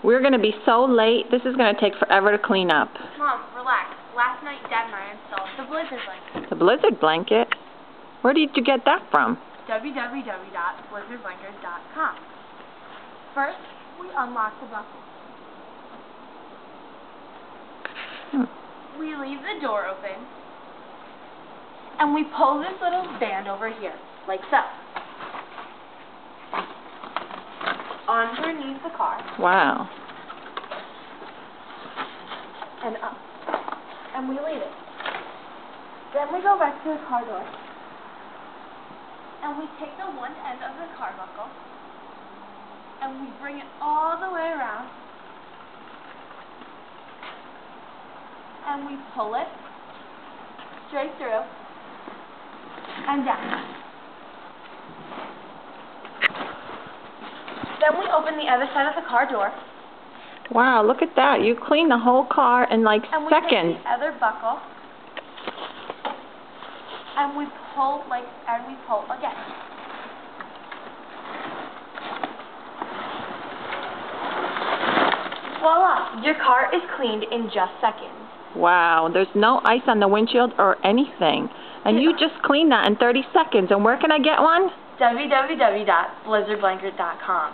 We're going to be so late. This is going to take forever to clean up. Mom, relax. Last night, Dad and I installed the Blizzard blanket. The Blizzard blanket? Where did you get that from? www.blizzardblankets.com. First, we unlock the buckle. We leave the door open, and we pull this little band over here, like so, underneath the car. Wow. And up. And we leave it. Then we go back to the car door, and we take the one end of the car buckle, and we bring it all the way around, and we pull it straight through and down. Then we open the other side of the car door. Wow, look at that. You clean the whole car in like and we seconds. Take the other buckle and we pull again. Voila! Your car is cleaned in just seconds. Wow, there's no ice on the windshield or anything. And you just cleaned that in 30 seconds. And where can I get one? www.blizzardblanket.com.